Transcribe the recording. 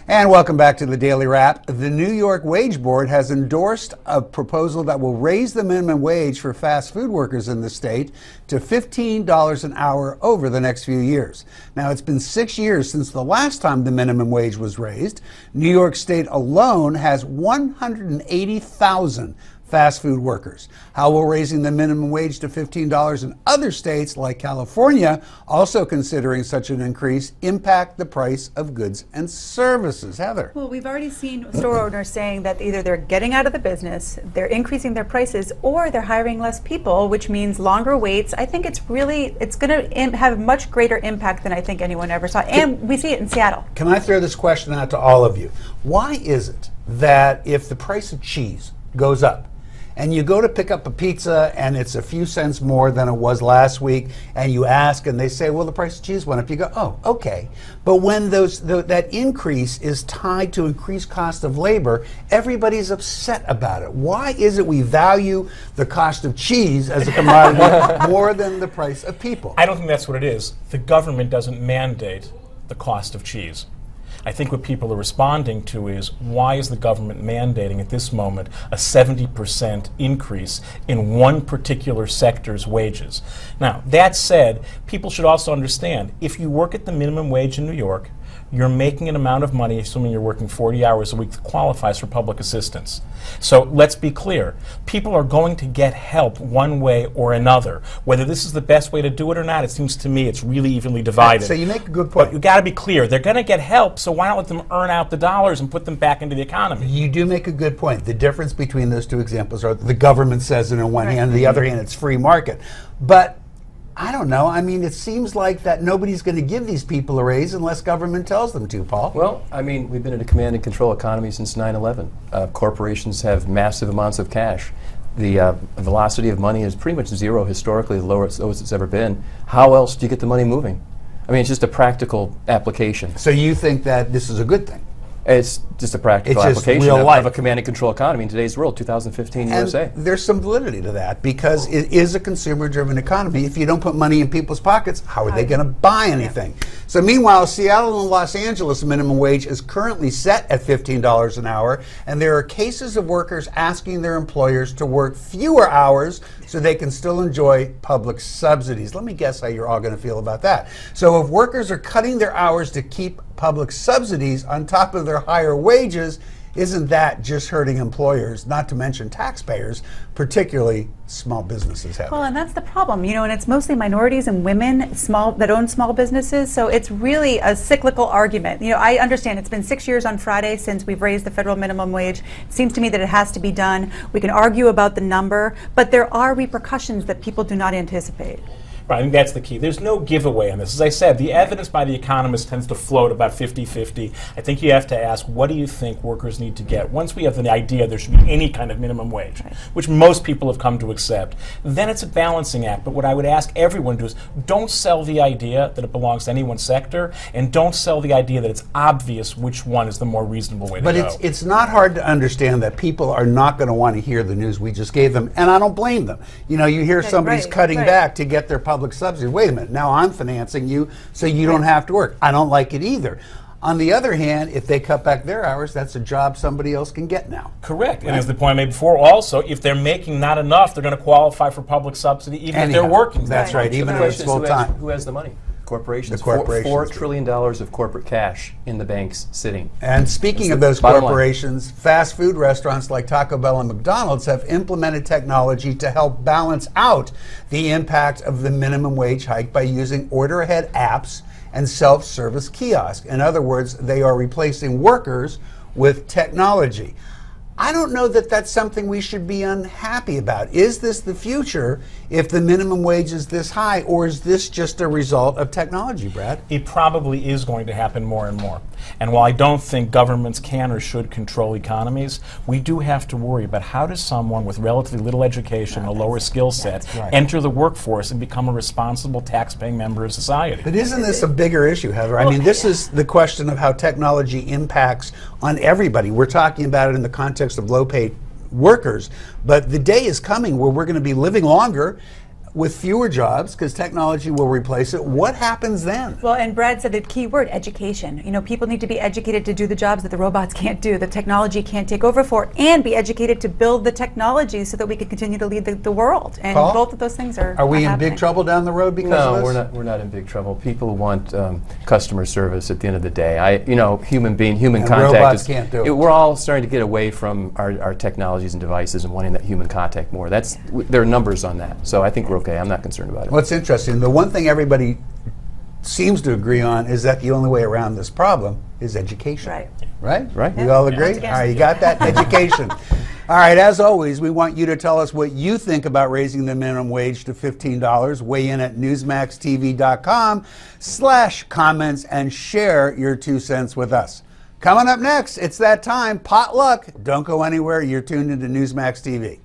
And welcome back to the Daily Wrap. The New York Wage Board has endorsed a proposal that will raise the minimum wage for fast food workers in the state to $15 an hour over the next few years. Now, it's been 6 years since the last time the minimum wage was raised. New York State alone has 180,000 fast food workers. How will raising the minimum wage to $15 in other states like California, also considering such an increase, impact the price of goods and services? Heather. Well, we've already seen store owners saying that either they're getting out of the business, they're increasing their prices, or they're hiring less people, which means longer waits. I think it's going to have a much greater impact than I think anyone ever saw. And we see it in Seattle. Can I throw this question out to all of you? Why is it that if the price of cheese goes up, and you go to pick up a pizza and it's a few cents more than it was last week, and you ask and they say, well, the price of cheese went up, you go, oh, okay. But when that increase is tied to increased cost of labor, everybody's upset about it. Why is it we value the cost of cheese as a commodity more than the price of people? I don't think that's what it is. The government doesn't mandate the cost of cheese. I think what people are responding to is, why is the government mandating at this moment a 70% increase in one particular sector's wages? Now, that said, people should also understand, if you work at the minimum wage in New York, you're making an amount of money, assuming you're working 40 hours a week, that qualifies for public assistance. So let's be clear. People are going to get help one way or another. Whether this is the best way to do it or not, it seems to me it's really evenly divided. So you make a good point. But you got to be clear. They're going to get help, so why not let them earn out the dollars and put them back into the economy? You do make a good point. The difference between those two examples are the government says it on one hand, on the other hand, it's free market. But I don't know. I mean, it seems like that nobody's going to give these people a raise unless government tells them to, Paul. Well, I mean, we've been in a command and control economy since 9/11. Corporations have massive amounts of cash. The velocity of money is pretty much zero historically, the lowest it's ever been. How else do you get the money moving? I mean, it's just a practical application. So you think that this is a good thing? It's just a practical application of a command and control economy in today's world, 2015 USA. There's some validity to that because it is a consumer-driven economy. If you don't put money in people's pockets, how are they going to buy anything? So meanwhile, Seattle and Los Angeles minimum wage is currently set at $15 an hour, and there are cases of workers asking their employers to work fewer hours so they can still enjoy public subsidies. Let me guess how you're all going to feel about that. So if workers are cutting their hours to keep public subsidies on top of their higher wages, isn't that just hurting employers, not to mention taxpayers, particularly small businesses? Well, and that's the problem, you know, and it's mostly minorities and women that own small businesses, so it's really a cyclical argument. You know, I understand it's been 6 years on Friday since we've raised the federal minimum wage. It seems to me that it has to be done. We can argue about the number, but there are repercussions that people do not anticipate. Right, I think that's the key. There's no giveaway on this. As I said, the evidence by the economists tends to float about 50-50. I think you have to ask, what do you think workers need to get? Once we have the idea there should be any kind of minimum wage, which most people have come to accept, then it's a balancing act. But what I would ask everyone to do is, don't sell the idea that it belongs to any one sector, and don't sell the idea that it's obvious which one is the more reasonable way to go. But it's not hard to understand that people are not going to want to hear the news we just gave them, and I don't blame them. You know, you hear somebody's cutting back to get their public subsidy. Wait a minute, now I'm financing you so you don't have to work. I don't like it either. On the other hand, if they cut back their hours, that's a job somebody else can get now. Correct. Right? And as the point I made before, also, if they're making not enough, they're going to qualify for public subsidy even if they're working. That's right, even if it's full time. Who has the money? Corporations. The corporations. $4 trillion of corporate cash in the banks sitting. And speaking of those corporations, fast food restaurants like Taco Bell and McDonald's have implemented technology to help balance out the impact of the minimum wage hike by using order-ahead apps and self-service kiosks. In other words, they are replacing workers with technology. I don't know that that's something we should be unhappy about. Is this the future if the minimum wage is this high, or is this just a result of technology, Brad? It probably is going to happen more and more. And while I don't think governments can or should control economies, we do have to worry about how does someone with relatively little education, a lower skill set, enter the workforce and become a responsible tax-paying member of society. But isn't this a bigger issue, Heather? I mean, this is the question of how technology impacts on everybody. We're talking about it in the context of low-paid workers, but the day is coming where we're going to be living longer. with fewer jobs because technology will replace it. What happens then? Well, and Brad said the key word, education. You know, people need to be educated to do the jobs that the robots can't do, the technology can't take over for, and be educated to build the technology so that we can continue to lead the world. And Paul? both of those things are Are we in happening. big trouble down the road because of No, this? we're not in big trouble. People want customer service at the end of the day. Human And contact robots is, can't do it. we're all starting to get away from our technologies and devices and wanting that human contact more. There are numbers on that. So I think we're okay. I'm not concerned about it. What's interesting, the one thing everybody seems to agree on is that the only way around this problem is education. Right. Right? Right. We all agree? Once again. All right, you got that? Education. All right, as always, we want you to tell us what you think about raising the minimum wage to $15. Weigh in at newsmaxtv.com/comments and share your 2 cents with us. Coming up next, it's that time, potluck. Don't go anywhere. You're tuned into Newsmax TV.